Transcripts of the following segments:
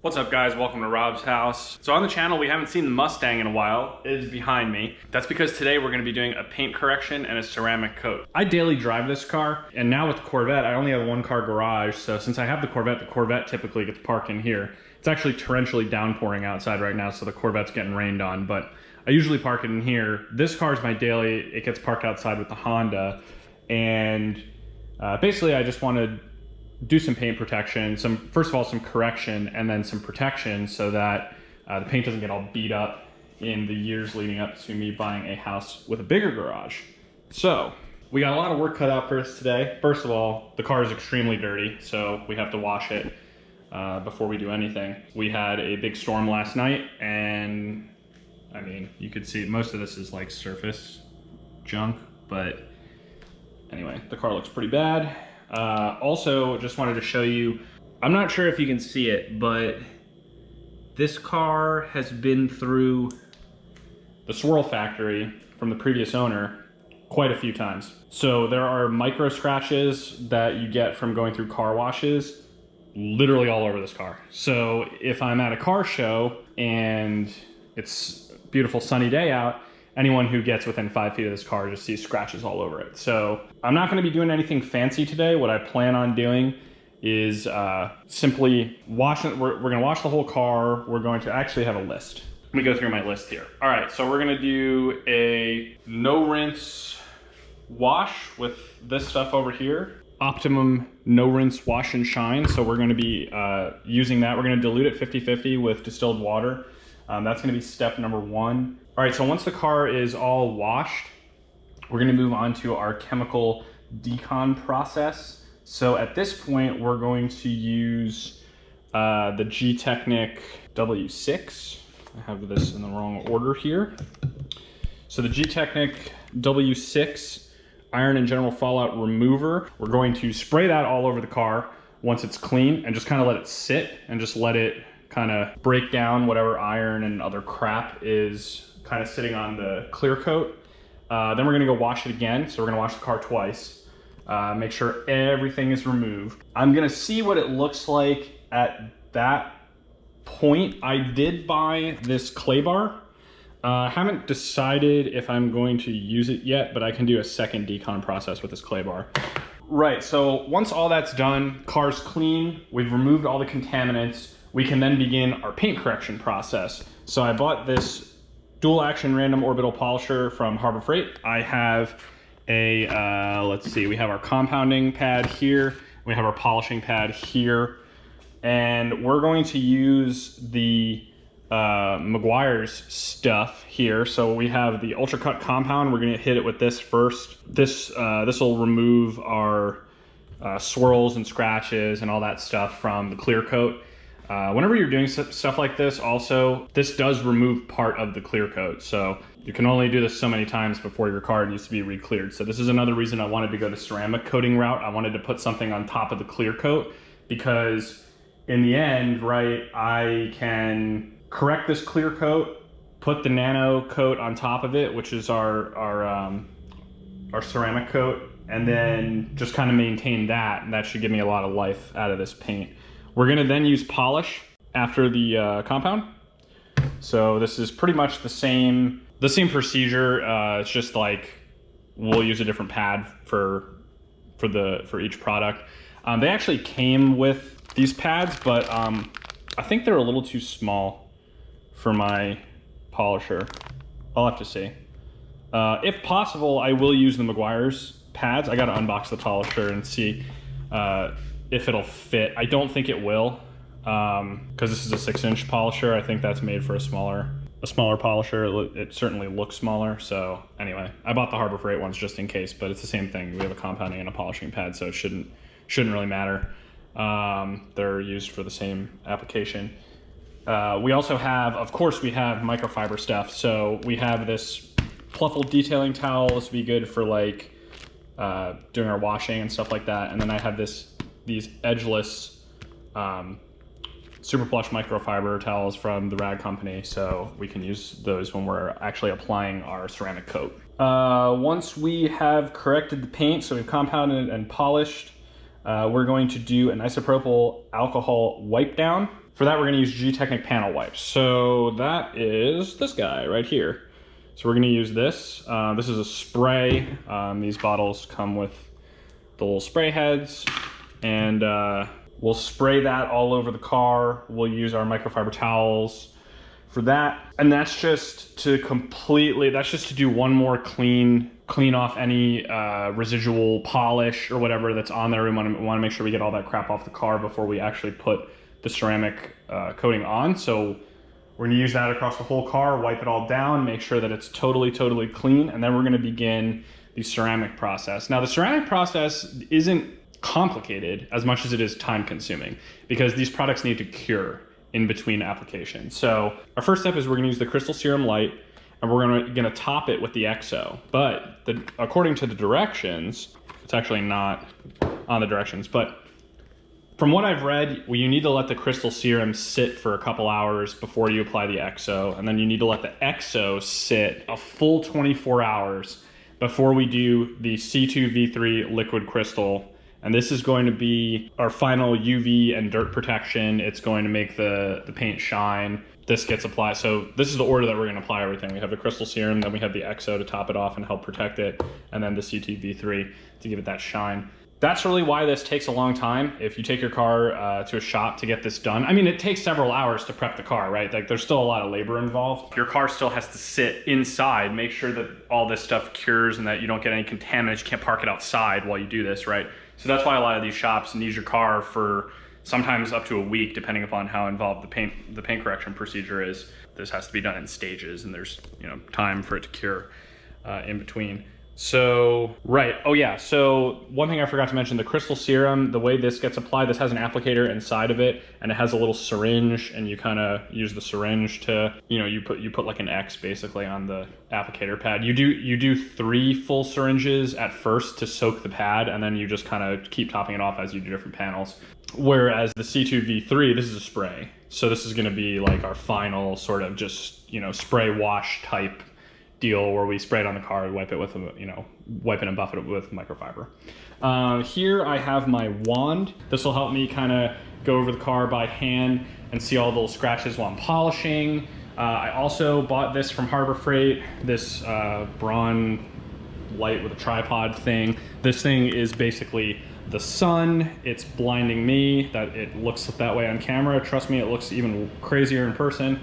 What's up guys, welcome to Rob's house. So on the channel, we haven't seen the Mustang in a while. It is behind me. That's because today we're gonna be doing a paint correction and a ceramic coat. I daily drive this car, and now with the Corvette, I only have a one-car garage, so since I have the Corvette typically gets parked in here. It's actually torrentially downpouring outside right now, so the Corvette's getting rained on, but I usually park it in here. This car is my daily, it gets parked outside with the Honda, and basically I just wanted do some paint protection, first of all some correction, and then some protection so that the paint doesn't get all beat up in the years leading up to me buying a house with a bigger garage. So we got a lot of work cut out for us today. First of all, the car is extremely dirty, so we have to wash it before we do anything. We had a big storm last night, and I mean, you could see most of this is like surface junk, but anyway, the car looks pretty bad. Also, just wanted to show you, I'm not sure if you can see it, but this car has been through the swirl factory from the previous owner quite a few times. So there are micro scratches that you get from going through car washes literally all over this car. So if I'm at a car show and it's a beautiful sunny day out, anyone who gets within 5 feet of this car just sees scratches all over it. So I'm not gonna be doing anything fancy today. What I plan on doing is simply washing, we're gonna wash the whole car. We're going to actually have a list. Let me go through my list here. All right, so we're gonna do a no rinse wash with this stuff over here. Optimum no rinse wash and shine. So we're gonna be using that. We're gonna dilute it 50-50 with distilled water. That's gonna be step number 1. All right, so once the car is all washed, we're gonna move on to our chemical decon process. So at this point, we're going to use the Gtechniq W6. I have this in the wrong order here. So the Gtechniq W6 Iron and General Fallout Remover. We're going to spray that all over the car once it's clean and just kind of let it sit and just let it kind of break down whatever iron and other crap is kind of sitting on the clear coat. Then we're gonna go wash it again. So we're gonna wash the car twice. Make sure everything is removed. I'm gonna see what it looks like at that point. I did buy this clay bar. Haven't decided if I'm going to use it yet, but I can do a second decon process with this clay bar. Right, so once all that's done, car's clean, we've removed all the contaminants, we can then begin our paint correction process. So I bought this dual action random orbital polisher from Harbor Freight. I have a, let's see, we have our compounding pad here, we have our polishing pad here, and we're going to use the Meguiars stuff here. So we have the Ultra Cut compound. We're gonna hit it with this first. This will remove our swirls and scratches and all that stuff from the clear coat. Whenever you're doing stuff like this, also, this does remove part of the clear coat. So you can only do this so many times before your car needs to be re-cleared. So this is another reason I wanted to go the ceramic coating route. I wanted to put something on top of the clear coat because in the end, right, I can correct this clear coat, put the nano coat on top of it, which is our ceramic coat, and then just kind of maintain that. And that should give me a lot of life out of this paint. We're gonna then use polish after the compound. So this is pretty much the same procedure. It's just like we'll use a different pad for each product. They actually came with these pads, but I think they're a little too small for my polisher. I'll have to see. If possible, I will use the Meguiars pads. I gotta unbox the polisher and see if it'll fit. I don't think it will, because this is a 6-inch polisher. I think that's made for a smaller polisher. It certainly looks smaller. So anyway, I bought the Harbor Freight ones just in case, but it's the same thing. We have a compounding and a polishing pad, so it shouldn't really matter. They're used for the same application. We also have, of course, we have microfiber stuff. So we have this Pluffle detailing towel. This would be good for like doing our washing and stuff like that. And then I have these edgeless super plush microfiber towels from the rag company, so we can use those when we're actually applying our ceramic coat. Once we have corrected the paint, so we've compounded and polished, we're going to do an isopropyl alcohol wipe down. For that, we're gonna use Gtechniq panel wipes. So that is this guy right here. So we're gonna use this. This is a spray. These bottles come with the little spray heads, and we'll spray that all over the car. We'll use our microfiber towels for that. And that's just to do one more clean off any residual polish or whatever that's on there. We wanna make sure we get all that crap off the car before we actually put the ceramic coating on. So we're gonna use that across the whole car, wipe it all down, make sure that it's totally clean, and then we're gonna begin the ceramic process. Now the ceramic process isn't complicated as much as it is time consuming, because these products need to cure in between applications. So our first step is we're gonna use the crystal serum light, and we're gonna top it with the XO. But according to the directions, it's actually not on the directions, but from what I've read, you need to let the crystal serum sit for a couple hours before you apply the XO, and then you need to let the XO sit a full 24 hours before we do the C2V3 liquid crystal. And this is going to be our final UV and dirt protection. It's going to make the paint shine. This gets applied. So this is the order that we're gonna apply everything. We have the crystal serum, then we have the XO to top it off and help protect it, and then the C2V3 to give it that shine. That's really why this takes a long time. If you take your car to a shop to get this done, I mean, it takes several hours to prep the car, right? Like there's still a lot of labor involved. Your car still has to sit inside, make sure that all this stuff cures and that you don't get any contaminants. You can't park it outside while you do this, right? So that's why a lot of these shops need your car for sometimes up to a week, depending upon how involved the paint correction procedure is. This has to be done in stages, and there's time for it to cure in between. So, right, oh yeah, so one thing I forgot to mention, the crystal serum, the way this gets applied, this has an applicator inside of it, and it has a little syringe, and you kind of use the syringe to, you put like an X basically on the applicator pad. You do 3 full syringes at first to soak the pad, and then you just kind of keep topping it off as you do different panels. Whereas the C2V3, this is a spray. So this is gonna be like our final sort of just, spray wash type deal where we spray it on the car and wipe it with, wipe it and buff it with microfiber. Here I have my wand. This will help me kind of go over the car by hand and see all the little scratches while I'm polishing. I also bought this from Harbor Freight, this Braun light with a tripod thing. This thing is basically the sun. It's blinding me that it looks that way on camera. Trust me, it looks even crazier in person.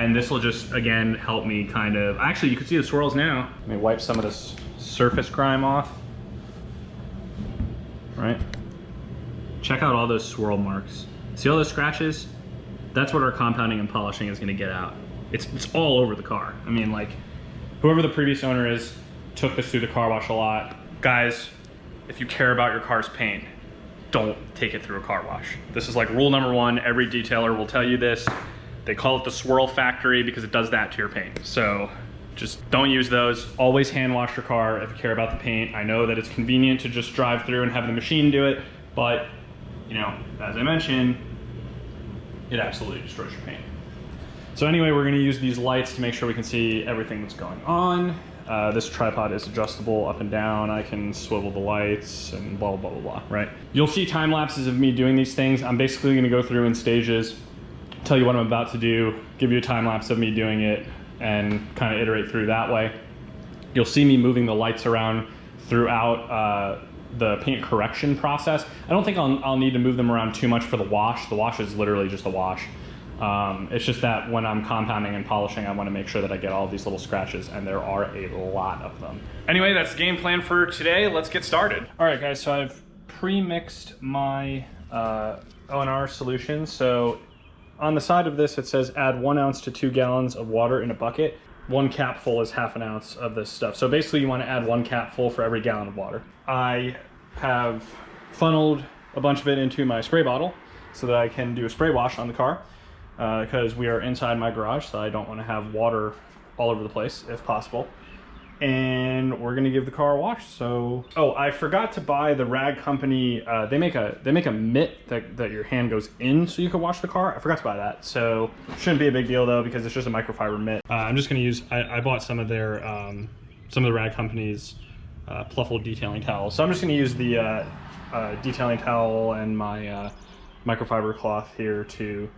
And this will just, again, help me kind of, actually you can see the swirls now. Let me wipe some of this surface grime off, right? Check out all those swirl marks. See all those scratches? That's what our compounding and polishing is gonna get out. It's all over the car. I mean, like, whoever the previous owner is took this through the car wash a lot. Guys, if you care about your car's paint, don't take it through a car wash. This is like rule number 1. Every detailer will tell you this. They call it the swirl factory because it does that to your paint. So just don't use those. Always hand wash your car if you care about the paint. I know that it's convenient to just drive through and have the machine do it, but as I mentioned, it absolutely destroys your paint. So anyway, we're gonna use these lights to make sure we can see everything that's going on. This tripod is adjustable up and down. I can swivel the lights and blah, blah, blah, blah, right? You'll see time lapses of me doing these things. I'm basically gonna go through in stages, tell you what I'm about to do, give you a time lapse of me doing it, and kind of iterate through that way. You'll see me moving the lights around throughout the paint correction process. I don't think I'll need to move them around too much for the wash. The wash is literally just a wash. It's just that when I'm compounding and polishing, I want to make sure that I get all these little scratches, and there are a lot of them. Anyway, that's the game plan for today. Let's get started. All right, guys, so I've pre-mixed my O&R solution. So on the side of this, it says add 1 ounce to 2 gallons of water in a bucket. 1 capful is ½ ounce of this stuff. So basically you want to add 1 capful for every gallon of water. I have funneled a bunch of it into my spray bottle so that I can do a spray wash on the car because we are inside my garage, so I don't want to have water all over the place if possible. And we're gonna give the car a wash. So, oh, I forgot to buy the rag company. They make a mitt that your hand goes in so you can wash the car. I forgot to buy that. So shouldn't be a big deal though because it's just a microfiber mitt. I'm just gonna use. I bought some of their some of the rag company's Pluffle detailing towels. So I'm just gonna use the detailing towel and my microfiber cloth here to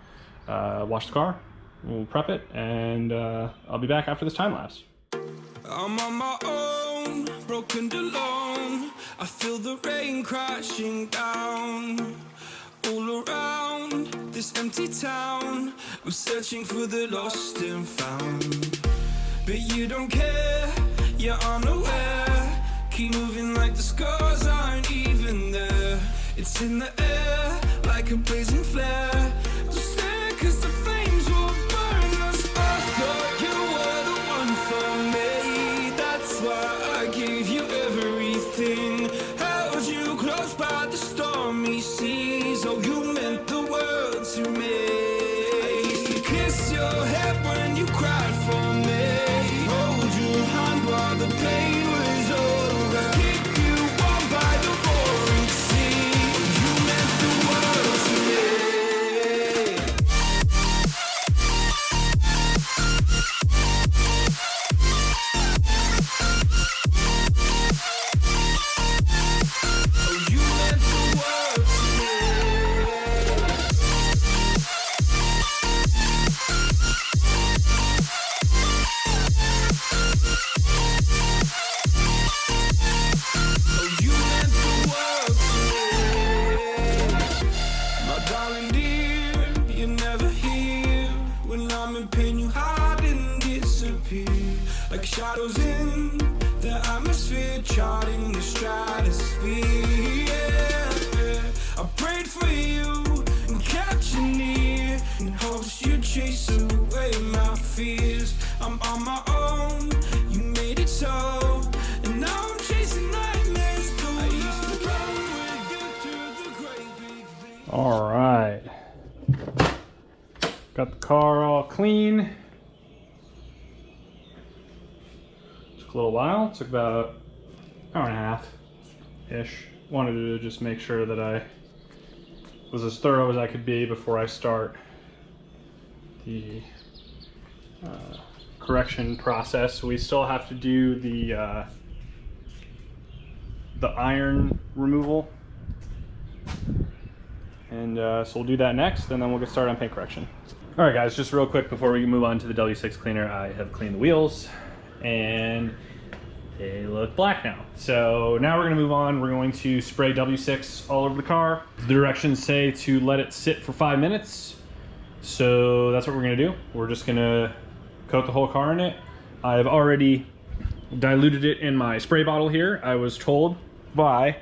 wash the car. We'll prep it, and I'll be back after this time lapse. I'm on my own, broken and alone. I feel the rain crashing down all around this empty town. I'm searching for the lost and found, but you don't care, you're unaware. Keep moving like the scars aren't even there. It's in the air like a blazing flare. Just stare, 'cause the flames will burn us. I thought you were the one for me. That's why I gave you everything. Held you close by the stormy seas. Oh, you meant the world to me. I used to kiss your head when you cried for me. Hold your hand while the pain was over. Keep you warm by the roaring sea. You meant the world to me. Oh, you meant the world to me. Oh, you meant the world to me. My darling dear, you're never here. When I'm in pain, you hide and disappear. Like shadows in the atmosphere, charting the stratosphere. Yeah. I prayed for you and kept you near, in hopes you'd chase away my fears. I'm on my own, you made it so, and now I'm chasing nightmares. I used to run with you through the great big thing. All right, got the car all clean. Took a little while, took about an hour and a half-ish. Wanted to just make sure that I was as thorough as I could be before I start the correction process. We still have to do the iron removal, and so we'll do that next, and then we'll get started on paint correction. All right, guys, just real quick before we move on to the W6 cleaner, I have cleaned the wheels, and they look black now. So now we're gonna move on. We're going to spray W6 all over the car. The directions say to let it sit for 5 minutes. So that's what we're gonna do. We're just gonna coat the whole car in it. I've already diluted it in my spray bottle here. I was told by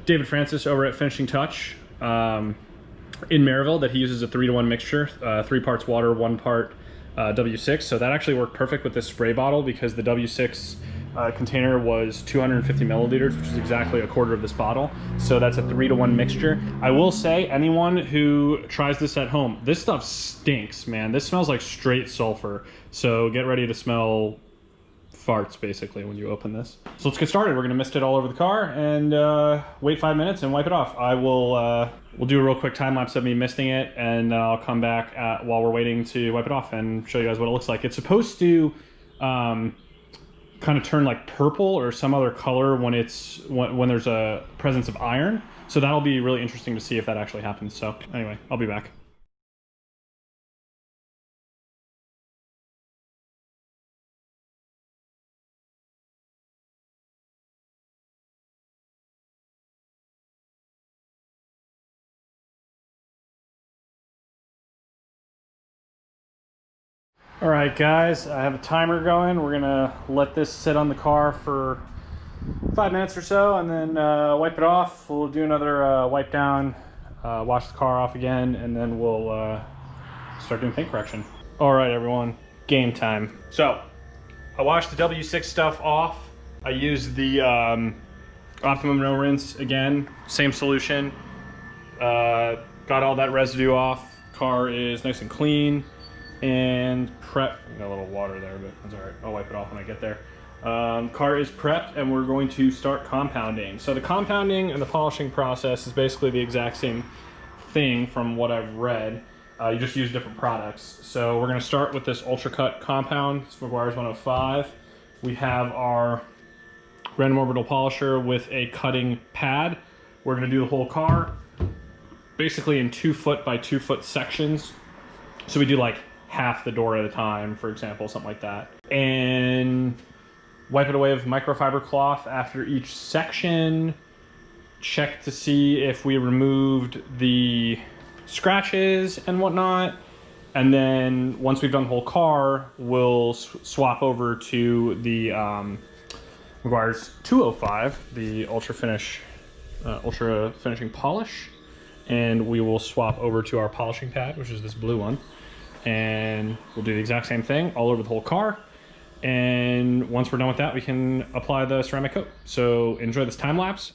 David Francis over at Finishing Touch in Maryville that he uses a 3-to-1 mixture, 3 parts water, 1 part W6. So that actually worked perfect with this spray bottle because the W6 container was 250 milliliters, which is exactly a quarter of this bottle. So that's a 3-to-1 mixture. I will say, anyone who tries this at home, this stuff stinks, man. This smells like straight sulfur. So get ready to smell farts basically when you open this. So let's get started. We're gonna mist it all over the car and wait 5 minutes and wipe it off. I will we'll do a real quick time lapse of me misting it, and then I'll come back while we're waiting to wipe it off and show you guys what it looks like. It's supposed to kind of turn like purple or some other color when there's a presence of iron. So that'll be really interesting to see if that actually happens. So anyway, I'll be back. All right, guys, I have a timer going. We're gonna let this sit on the car for 5 minutes or so, and then wipe it off. We'll do another wipe down, wash the car off again, and then we'll start doing paint correction. All right, everyone, game time. So I washed the W6 stuff off. I used the Optimum no rinse again, same solution. Got all that residue off. Car is nice and clean. And prep, got a little water there, but that's all right. I'll wipe it off when I get there. Car is prepped, and we're going to start compounding. So the compounding and the polishing process is basically the exact same thing from what I've read. You just use different products. So we're gonna start with this Ultra Cut compound. It's Meguiars 105. We have our random orbital polisher with a cutting pad. We're gonna do the whole car. basically in 2 foot by 2 foot sections. So we do like half the door at a time, for example, something like that. And wipe it away with microfiber cloth after each section. Check to see if we removed the scratches and whatnot. And then once we've done the whole car, we'll swap over to the Meguiars 205, the ultra finishing polish. And we will swap over to our polishing pad, which is this blue one. And we'll do the exact same thing all over the whole car. And once we're done with that, we can apply the ceramic coat. So enjoy this time lapse.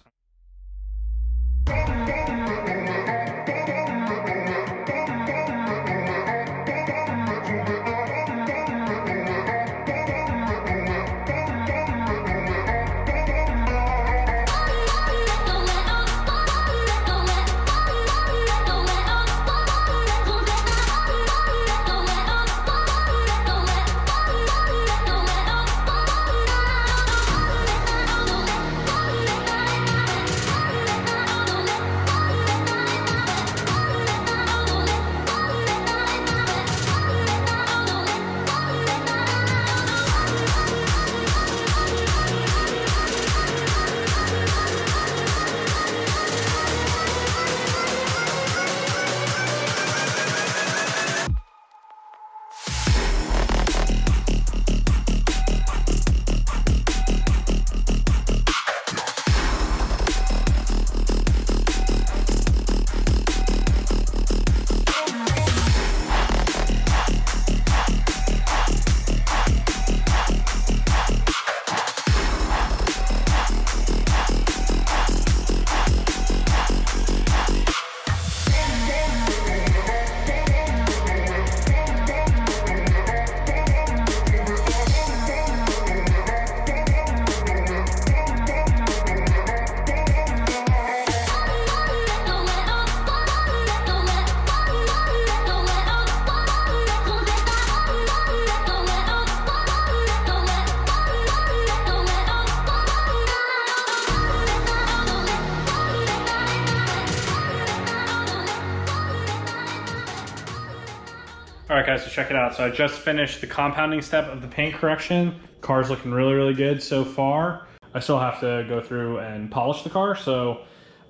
All right, guys, so check it out. So I just finished the compounding step of the paint correction. Car's looking really, really good so far. I still have to go through and polish the car, so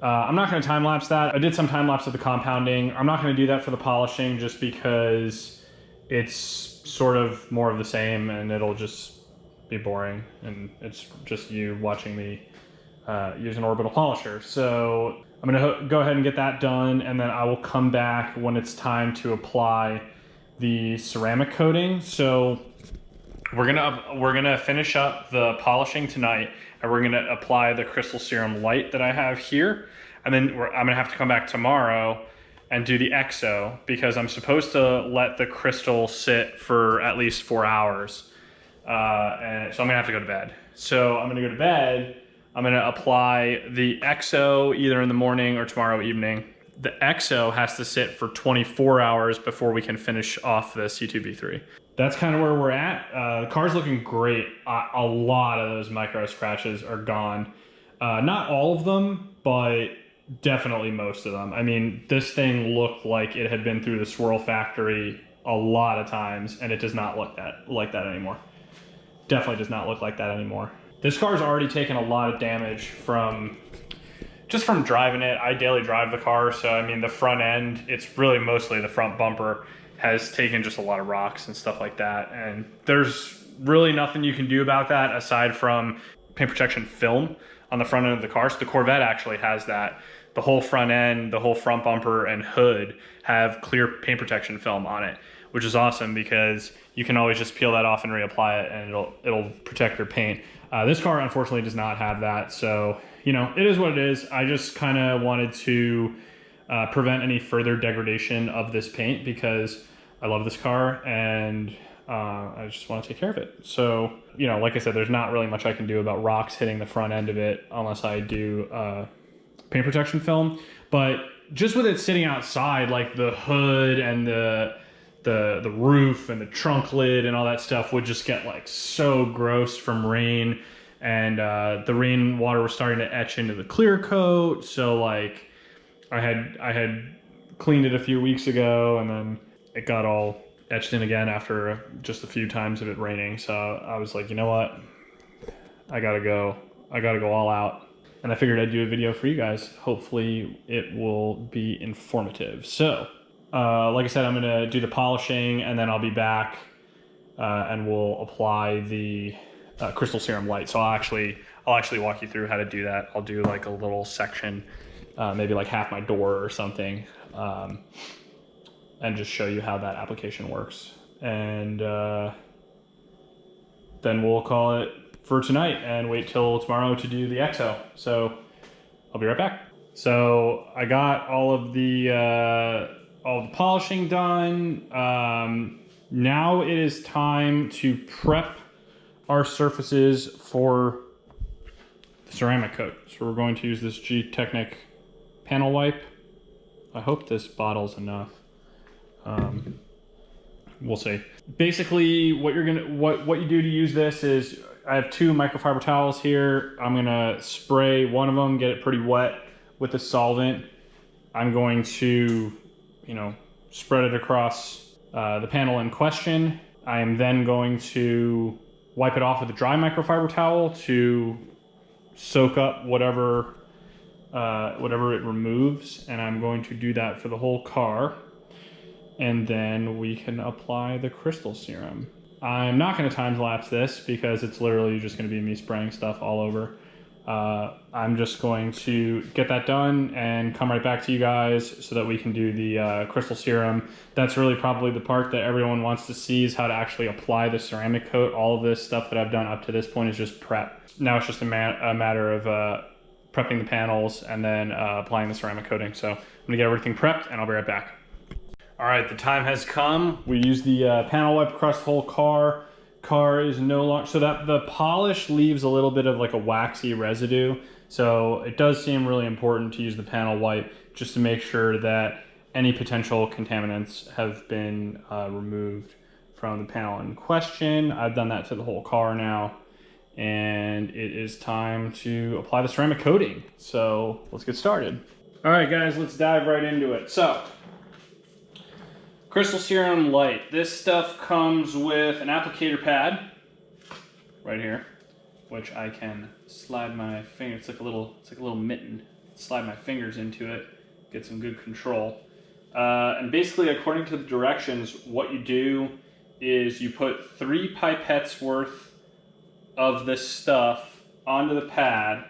I'm not gonna time lapse that. I did some time lapse of the compounding. I'm not gonna do that for the polishing just because it's sort of more of the same and it'll just be boring and it's just you watching me use an Orbital polisher. So I'm gonna go ahead and get that done, and then I will come back when it's time to apply the ceramic coating. So we're gonna finish up the polishing tonight, and we're gonna apply the crystal serum light that I have here, and then I'm gonna have to come back tomorrow and do the exo, because I'm supposed to let the crystal sit for at least 4 hours, and so I'm gonna have to go to bed. So I'm gonna go to bed. I'm gonna apply the exo either in the morning or tomorrow evening. The exo has to sit for 24 hours before we can finish off the C2B3. That's kind of where we're at. The car's looking great. A lot of those micro scratches are gone. Not all of them, but definitely most of them. I mean, this thing looked like it had been through the swirl factory a lot of times, and it does not look like that anymore. Definitely does not look like that anymore. This car's already taken a lot of damage from driving it. I daily drive the car, so I mean the front end, it's really mostly the front bumper has taken just a lot of rocks and stuff like that, and there's really nothing you can do about that aside from paint protection film on the front end of the car. So the Corvette actually has that. The whole front end, the whole front bumper and hood have clear paint protection film on it, which is awesome because you can always just peel that off and reapply it, and it'll protect your paint. This car unfortunately does not have that, so you know, it is what it is. I just kind of wanted to prevent any further degradation of this paint because I love this car and I just want to take care of it. So, you know, like I said, there's not really much I can do about rocks hitting the front end of it unless I do paint protection film. But just with it sitting outside, like the hood and the roof and the trunk lid and all that stuff would just get like so gross from rain. And the rain water was starting to etch into the clear coat. So like I had cleaned it a few weeks ago, and then it got all etched in again after just a few times of it raining. So I was like, you know what? I gotta go all out. And I figured I'd do a video for you guys. Hopefully it will be informative. So, like I said, I'm gonna do the polishing, and then I'll be back and we'll apply the crystal serum light. So I'll actually walk you through how to do that. I'll do like a little section, maybe like half my door or something, and just show you how that application works. And then we'll call it for tonight and wait till tomorrow to do the EXO. So I'll be right back. So I got all of the polishing done. Now it is time to prep our surfaces for the ceramic coat. So we're going to use this Gtechniq panel wipe. I hope this bottle's enough. We'll see. Basically, what you do to use this is, I have 2 microfiber towels here. I'm gonna spray one of them, get it pretty wet with the solvent. I'm going to, spread it across the panel in question. I am then going to wipe it off with a dry microfiber towel to soak up whatever it removes, and I'm going to do that for the whole car. And then we can apply the crystal serum. I'm not going to time lapse this because it's literally just going to be me spraying stuff all over. I'm just going to get that done and come right back to you guys so that we can do the crystal serum. That's really probably the part that everyone wants to see, is how to actually apply the ceramic coat. All of this stuff that I've done up to this point is just prep. Now it's just a matter of prepping the panels and then applying the ceramic coating. So I'm gonna get everything prepped and I'll be right back. All right, the time has come. We use the panel wipe across the whole car. Car is no longer, so that the polish leaves a little bit of like a waxy residue. So it does seem really important to use the panel wipe just to make sure that any potential contaminants have been removed from the panel in question. I've done that to the whole car now, and it is time to apply the ceramic coating. So let's get started. All right, guys, let's dive right into it. So, crystal serum light. This stuff comes with an applicator pad right here, which I can slide my finger. It's like a little mitten. Slide my fingers into it, get some good control. And basically, according to the directions, what you do is you put 3 pipettes worth of this stuff onto the pad,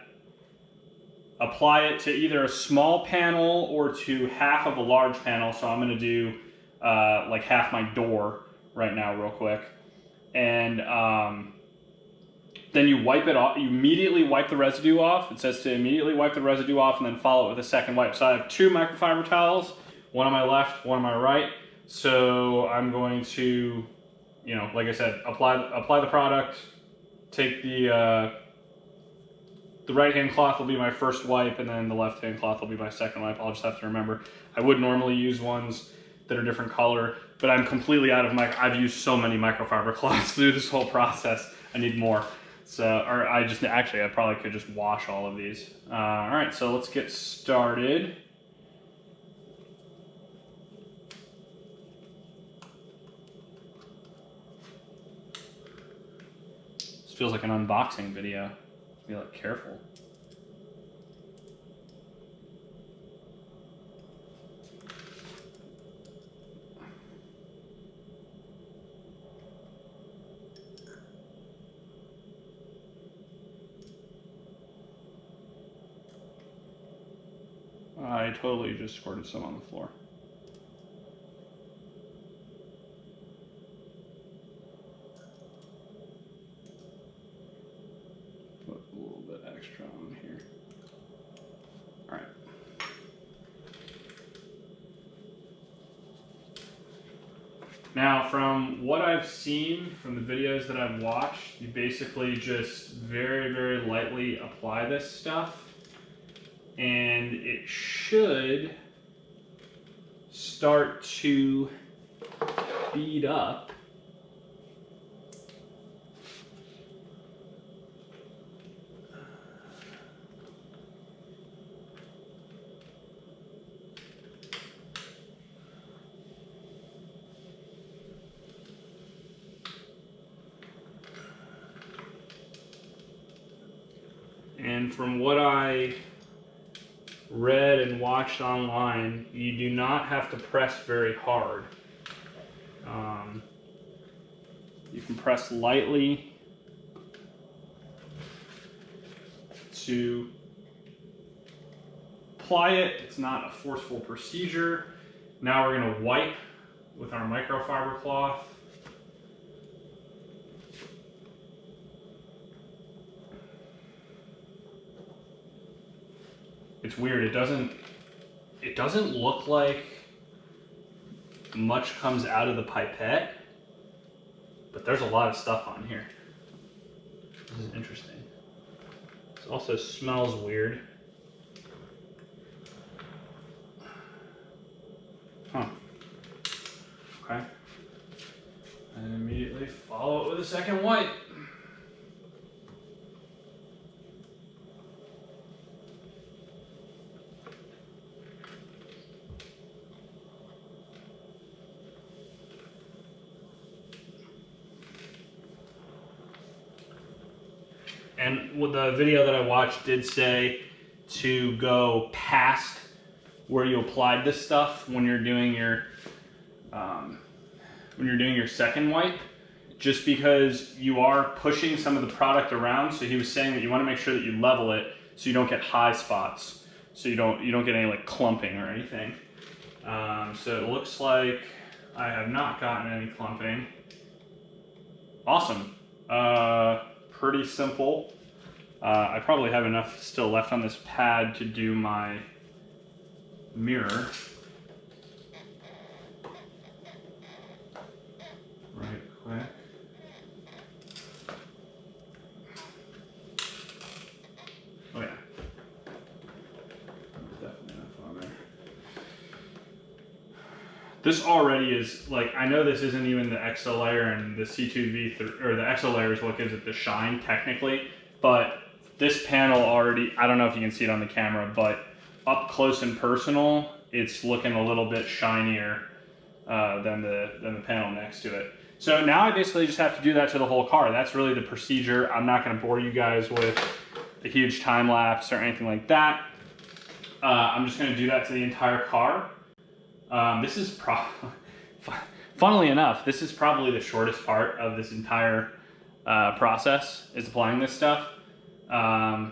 apply it to either a small panel or to half of a large panel. So I'm going to do like half my door right now real quick, and then you wipe it off. You immediately wipe the residue off. It says to immediately wipe the residue off and then follow it with a second wipe. So I have 2 microfiber towels, one on my left, one on my right. So I'm going to, like I said, apply the product. Take the right-hand cloth will be my first wipe, and then the left-hand cloth will be my second wipe. I'll just have to remember. I would normally use ones that are different color, but I'm completely out of I've used so many microfiber cloths through this whole process. I need more. So, or I probably could just wash all of these. All right, so let's get started. This feels like an unboxing video. Be like careful. I totally just squirted some on the floor. Put a little bit extra on here. All right. Now, from what I've seen from the videos that I've watched, you basically just very, very lightly apply this stuff, and it should start to bead up. and from what I read and watched online, you do not have to press very hard. You can press lightly to apply it. It's not a forceful procedure. Now we're going to wipe with our microfiber cloth. It's weird. It doesn't look like much comes out of the pipette, but there's a lot of stuff on here. This is interesting. It also smells weird. Huh. Okay. And immediately follow it with a second wipe. And with the video that I watched did say to go past where you applied this stuff when you're doing your second wipe, just because you are pushing some of the product around. So he was saying that you want to make sure that you level it so you don't get high spots, so you don't get any like clumping or anything. So it looks like I have not gotten any clumping. Awesome. Pretty simple. I probably have enough still left on this pad to do my mirror. Right quick. Oh yeah. Definitely enough on there. This already is, like, I know this isn't even the EXO layer, and the C2V3, or the EXO layer is what gives it the shine technically, but this panel already, I don't know if you can see it on the camera, but up close and personal, it's looking a little bit shinier than the panel next to it. So now I basically just have to do that to the whole car. That's really the procedure. I'm not going to bore you guys with a huge time lapse or anything like that. I'm just going to do that to the entire car. This is funnily enough, this is probably the shortest part of this entire process, is applying this stuff. I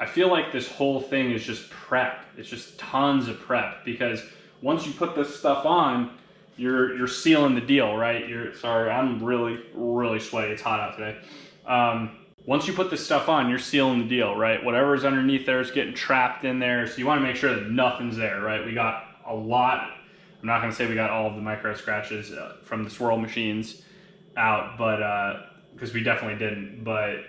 feel like this whole thing is just prep. It's just tons of prep, because once you put this stuff on, you're sealing the deal, right? Sorry, I'm really sweaty. It's hot out today. Once you put this stuff on, you're sealing the deal, right? Whatever's underneath there is getting trapped in there, so you want to make sure that nothing's there, right? We got a lot. I'm not going to say we got all of the micro scratches from the swirl machines out, but because we definitely didn't, but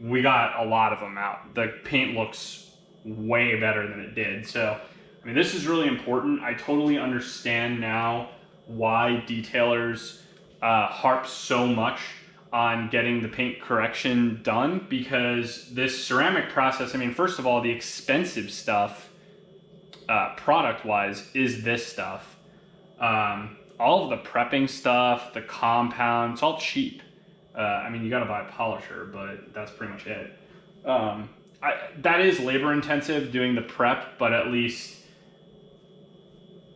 we got a lot of them out. The paint looks way better than it did. So, I mean, this is really important. I totally understand now why detailers harp so much on getting the paint correction done, because this ceramic process, I mean, first of all, the expensive stuff, product-wise, is this stuff. All of the prepping stuff, the compound, it's all cheap. I mean, you gotta buy a polisher, but that's pretty much it. That is labor intensive, doing the prep, but at least,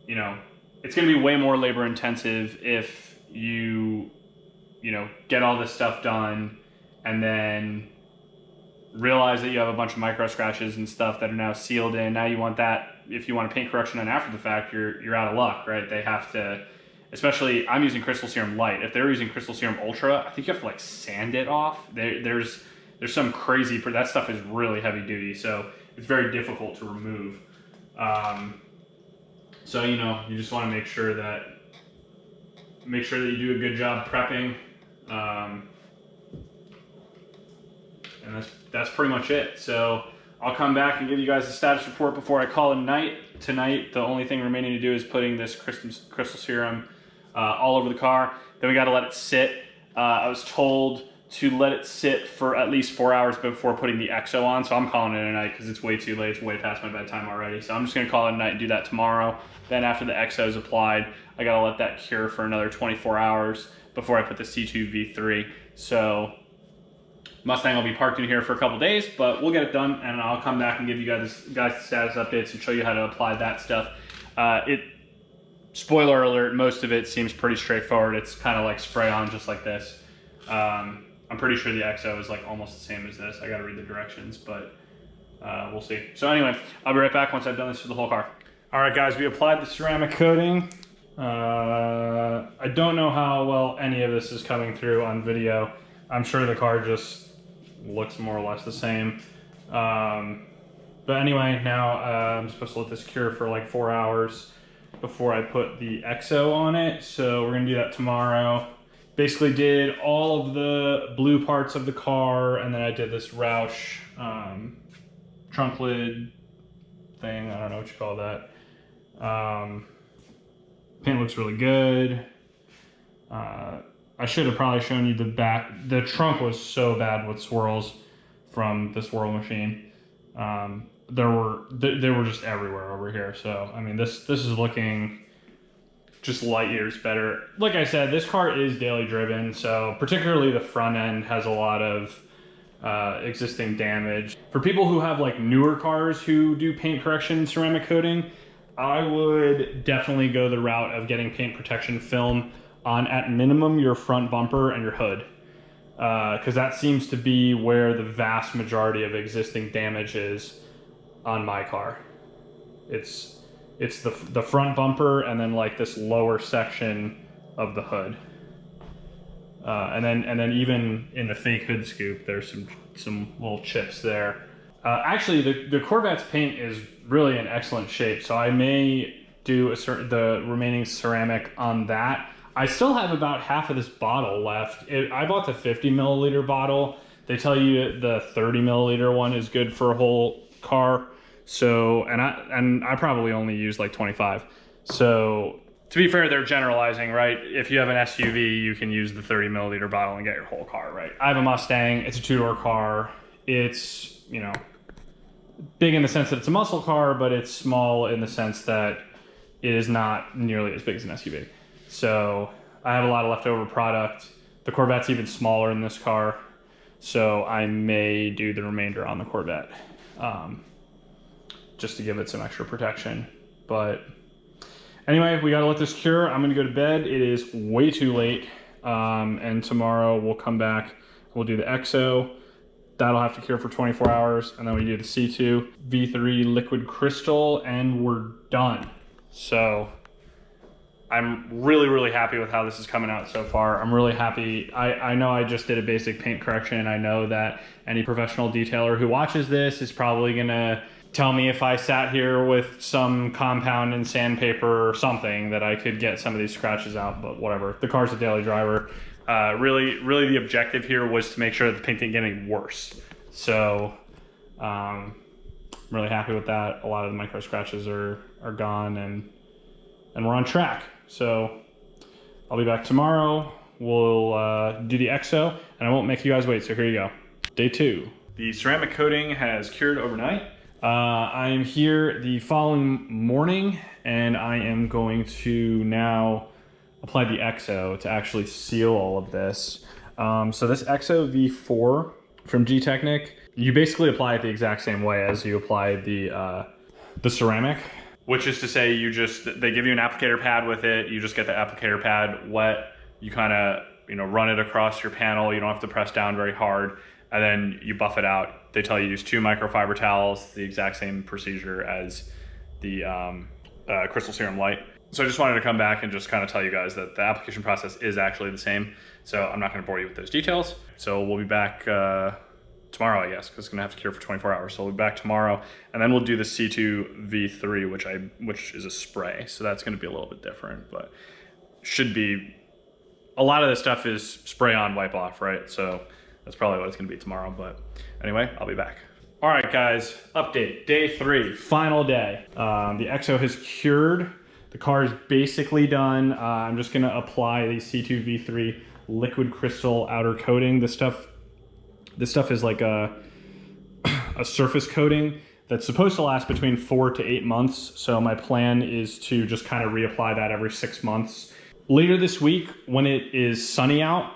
you know, it's gonna be way more labor intensive if you get all this stuff done and then realize that you have a bunch of micro scratches and stuff that are now sealed in. Now you want that, if you want a paint correction done after the fact, you're out of luck, right? They have to, especially, I'm using Crystal Serum Light. If they're using Crystal Serum Ultra, I think you have to like sand it off. There's some crazy, that stuff is really heavy duty, so it's very difficult to remove. So, you know, you just want to make sure that you do a good job prepping. And that's pretty much it. So I'll come back and give you guys a status report before I call it a night. Tonight, the only thing remaining to do is putting this crystal serum all over the car. Then we got to let it sit. I was told to let it sit for at least 4 hours before putting the EXO on, so I'm calling it a night because it's way too late. It's way past my bedtime already. So I'm just going to call it a night and do that tomorrow. Then after the EXO is applied, I got to let that cure for another 24 hours before I put the C2V3. So Mustang will be parked in here for a couple days, but we'll get it done, and I'll come back and give you guys the status updates and show you how to apply that stuff. Spoiler alert, most of it seems pretty straightforward. It's kind of like spray on just like this. I'm pretty sure the XO is like almost the same as this. I gotta read the directions, but we'll see. So anyway, I'll be right back once I've done this for the whole car. All right, guys, we applied the ceramic coating. I don't know how well any of this is coming through on video. I'm sure the car just looks more or less the same. But anyway, now I'm supposed to let this cure for like 4 hours before I put the XO on it. So we're gonna do that tomorrow. Basically did all of the blue parts of the car, and then I did this Roush trunk lid thing. I don't know what you call that. Paint looks really good. I should have probably shown you the back. The trunk was so bad with swirls from the swirl machine. They were just everywhere over here. So I mean, this is looking just light years better. Like I said, this car is daily driven, so particularly the front end has a lot of existing damage. For people who have like newer cars who do paint correction ceramic coating, I would definitely go the route of getting paint protection film on at minimum your front bumper and your hood, because that seems to be where the vast majority of existing damage is on my car. It's the front bumper and then like this lower section of the hood, and then even in the fake hood scoop, there's some little chips there. Actually, the Corvette's paint is really in excellent shape, so I may do the remaining ceramic on that. I still have about half of this bottle left. I bought the 50 milliliter bottle. They tell you the 30 milliliter one is good for a whole car. So, and I probably only use like 25. So to be fair, they're generalizing, right? If you have an SUV, you can use the 30 milliliter bottle and get your whole car, right? I have a Mustang. It's a two-door car. It's, you know, big in the sense that it's a muscle car, but it's small in the sense that it is not nearly as big as an SUV. So I have a lot of leftover product. The Corvette's even smaller in this car, so I may do the remainder on the Corvette, just to give it some extra protection. But anyway, we gotta let this cure. I'm gonna go to bed. It is way too late, and tomorrow we'll come back. We'll do the XO. That'll have to cure for 24 hours, and then we do the C2 V3 liquid crystal, and we're done. So I'm really happy with how this is coming out so far. I'm really happy. I know I just did a basic paint correction. I know that any professional detailer who watches this is probably gonna tell me if I sat here with some compound and sandpaper or something that I could get some of these scratches out, but whatever. The car's a daily driver. Really the objective here was to make sure that the paint didn't get any worse. So I'm really happy with that. A lot of the micro scratches are gone, and we're on track. So I'll be back tomorrow. We'll do the XO, and I won't make you guys wait, so here you go. Day 2. The ceramic coating has cured overnight. I am here the following morning, and I am going to now apply the XO to actually seal all of this. So this XO V4 from Gtechniq, you basically apply it the exact same way as you apply the ceramic. Which is to say, they give you an applicator pad with it. You just get the applicator pad wet. You kind of, run it across your panel. You don't have to press down very hard, and then you buff it out. They tell you to use 2 microfiber towels, the exact same procedure as the Crystal Serum Light. So I just wanted to come back and just kind of tell you guys that the application process is actually the same. So I'm not going to bore you with those details. So we'll be back tomorrow, I guess, because it's gonna have to cure for 24 hours. So we'll be back tomorrow, and then we'll do the C2 V3, which is a spray. So that's gonna be a little bit different, but should be, a lot of this stuff is spray on, wipe off, right? So that's probably what it's gonna be tomorrow, but anyway, I'll be back. All right, guys, update, day 3, final day. The XO has cured. The car is basically done. I'm just gonna apply the C2 V3 liquid crystal outer coating. This stuff is like a surface coating that's supposed to last between 4 to 8 months. So my plan is to just kind of reapply that every 6 months. Later this week, when it is sunny out,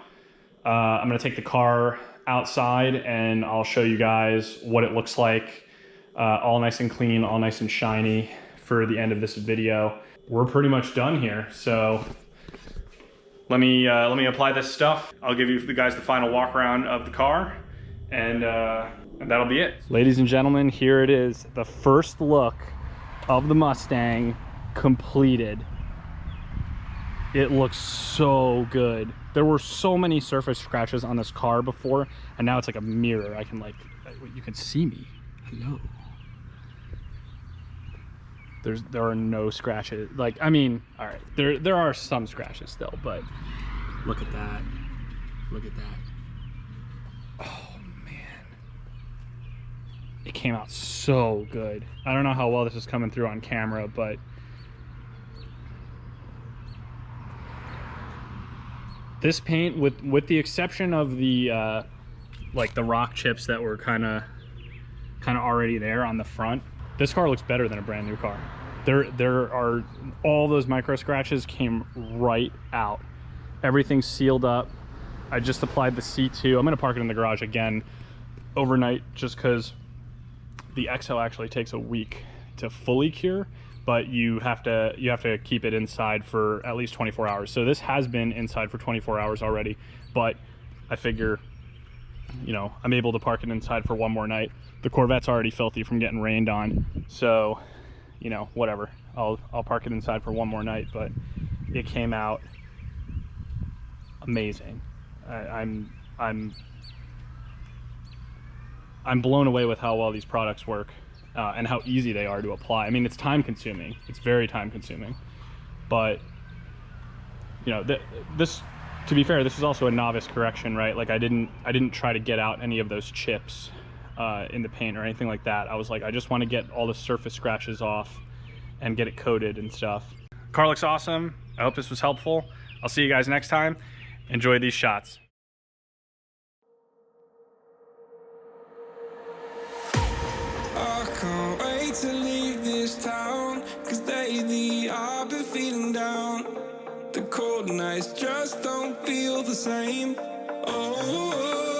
I'm gonna take the car outside and I'll show you guys what it looks like, all nice and clean, all nice and shiny for the end of this video. We're pretty much done here, so let me apply this stuff. I'll give you guys the final walk around of the car, and that'll be it. Ladies and gentlemen, here it is, the first look of the Mustang completed. It looks so good. There were so many surface scratches on this car before, and now it's like a mirror. I can like, you can see me. Hello. There are no scratches. Like, I mean, all right, there are some scratches still, but look at that. Look at that. Oh man, it came out so good. I don't know how well this is coming through on camera, but this paint, with the exception of the like the rock chips that were kind of already there on the front, this car looks better than a brand new car. There are all those micro scratches came right out. Everything's sealed up. I just applied the C2. I'm gonna park it in the garage again overnight just because the XO actually takes a week to fully cure, but you have to keep it inside for at least 24 hours. So this has been inside for 24 hours already, but I figure, you know, I'm able to park it inside for one more night. The Corvette's already filthy from getting rained on, so, you know, whatever. I'll park it inside for one more night, but it came out amazing. I'm blown away with how well these products work and how easy they are to apply. I mean, it's time consuming. It's very time consuming, but you know, this, to be fair, this is also a novice correction, right? Like I didn't try to get out any of those chips in the paint or anything like that. I was like, I just want to get all the surface scratches off and get it coated and stuff. Car looks awesome. I hope this was helpful. I'll see you guys next time. Enjoy these shots. I can't wait to leave this town, 'cause lately I've been feeling down. The cold nights just don't feel the same. Oh.